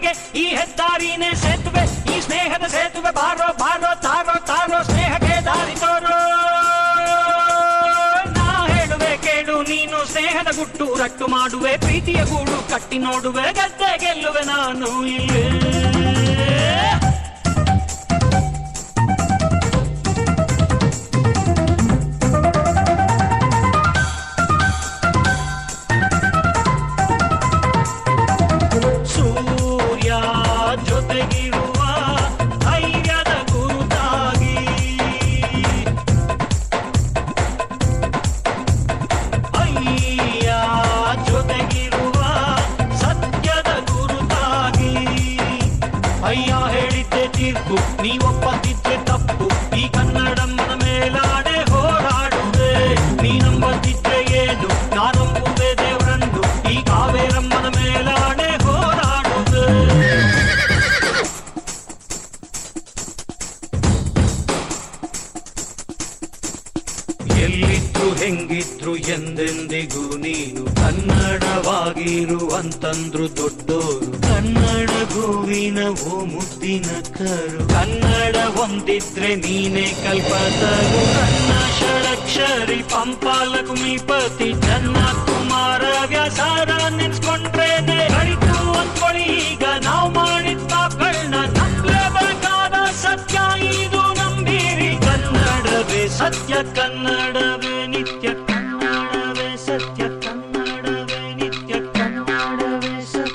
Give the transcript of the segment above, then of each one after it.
ಬಾಳಿಗೆ ಈ ಹೆದ್ದಾರಿನೇ ಸೇತುವೆ, ಈ ಸ್ನೇಹದ ಸೇತುವೆ. ಬಾರೋ ಬಾರೋ ತಾರೋ ತಾರೋ ಸ್ನೇಹಕ್ಕೆ ದಾರಿ ತೋರೋ. ನಾ ಹೇಳುವೆ ಕೇಳು ನೀನು, ಸ್ನೇಹದ ಗುಟ್ಟು ರಟ್ಟು ಮಾಡುವೆ, ಪ್ರೀತಿಯ ಗೂಡು ಕಟ್ಟಿ ನೋಡುವೆ, ಗೆದ್ದೆ ಗೆಲ್ಲುವೆ ನಾನು ಇಲ್ಲೇ. ಅಯ್ಯ ಹೇಳಿದ್ದೆ ತೀರ್ಪು, ನೀವೊಪ್ಪದಿದ್ದೆ ತಪ್ಪು, ಈ ಕನ್ನಡಮ್ಮನ ಮೇಲಾಡೆ ಹೋರಾಡುವೆ. ನೀನಂಬದಿದ್ರೆ ಏನು, ನಾನಂಬುವೆ ದೇವರನ್ನು, ಈ ಕಾವೇರಮ್ಮನ ಮೇಲಾಡೆ ಹೋರಾಡುವೆ. ಎಲ್ಲಿದ್ರು ಹೆಂಗಿದ್ರು ಎಂದೆಂದಿಗೂ ನೀನು ಕನ್ನಡವಾಗಿರುವಂತಂದ್ರು ದೊಡ್ಡೋರು. ಕನ್ನಡ ಗೋವಿನ ಓ ಮುದ್ದಿನ ಕರು, ಕನ್ನಡ ಒಂದಿದ್ರೆ ನೀನೇ ಕಲ್ಪತರು. ನನ್ನ ಷಡಕ್ಷರಿ ಪಂಪಾಲ ಕುಮಿಪತಿ ಜನ್ನ ಕುಮಾರ ವ್ಯಾಸಾರ ನೆನ್ಸ್ಕೊಂಡ್ರೇನೆ ಕಳಿತು ಅಂದ್ಕೊಳ್ಳಿ. ಈಗ ನಾವು ಮಾಡಿದ ಪಾಪಗಳನ್ನ ನಂಬಲೇಬೇಕಾದ ಸತ್ಯ ಇದು ನಂಬೀರಿ. ಕನ್ನಡವೇ ಸತ್ಯ, ಕನ್ನಡವೇ ನಿತ್ಯ, ಕನ್ನಡವೇ ಸತ್ಯ, ಕನ್ನಡವೇ ನಿತ್ಯ, ಕನ್ನಡವೇ ಸತ್ಯ.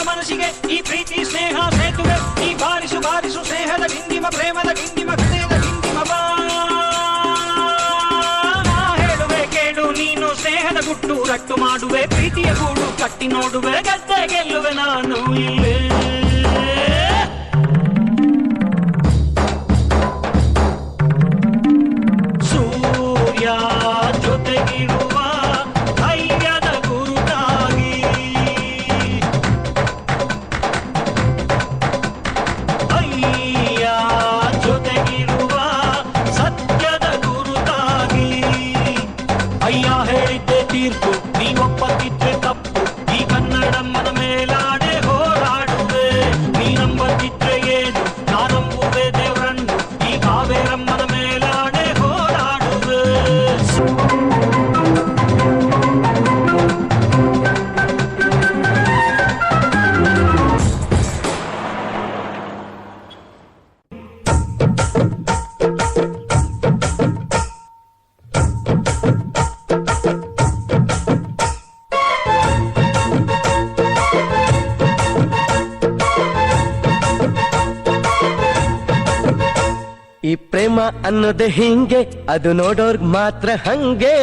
ಮನಸ್ಸಿಗೆ ಈ ಪ್ರೀತಿ ಸ್ನೇಹ ಸೇತುವೆ, ಈ ಬಾರಿಸು ಬಾರಿಸು ಸ್ನೇಹದ ಗಿಂಡಿಮ, ಪ್ರೇಮದ ಗಿಂಡಿಮ, ಹೃದಯದ ಗಿಂಡಿಮ. ಬಾ ಹೇಳುವೆ ಕೇಳು ನೀನು, ಸ್ನೇಹದ ಗುಟ್ಟು ರಟ್ಟು ಮಾಡುವೆ, ಪ್ರೀತಿಯ ಗೂಡು ಕಟ್ಟಿ ನೋಡುವೆ, ಗೆದ್ದೆ ಗೆಲ್ಲುವೆ ನಾನು ಇಲ್ಲೇ. ಸೂರ್ಯ ಜೊತೆಗಿರುವ ಧೈರ್ಯದ ಗುರುತಾಗಿ, ಜೊತೆಗಿರುವ ಸತ್ಯದ ಗುರುತಾಗಿ. ಅಯ್ಯ ಹೇಳಿದ್ದೆ ತೀರ್ಪು, ನೀವೊಪ್ಪದಿದ್ರೆ ತಪ್ಪು, ಈ ಕನ್ನಡಮ್ಮನ ಮೇಲಾಡೆ ಹೋರಾಡುವೆ. ನೀನಂಬದಿದ್ರೆ ಏನು, ನಾನಂಬುವೆ ದೇವರನ್ನು, ಈ ಕಾವೇರಮ್ಮನ ಮೇಲಾಡೆ ಹೋರಾಡುವೆ. ಈ ಪ್ರೇಮ ಅನ್ನೋದು ಹಿಂಗೆ, ಅದು ನೋಡೋರ್ಗ್ ಮಾತ್ರ ಹಂಗೆ.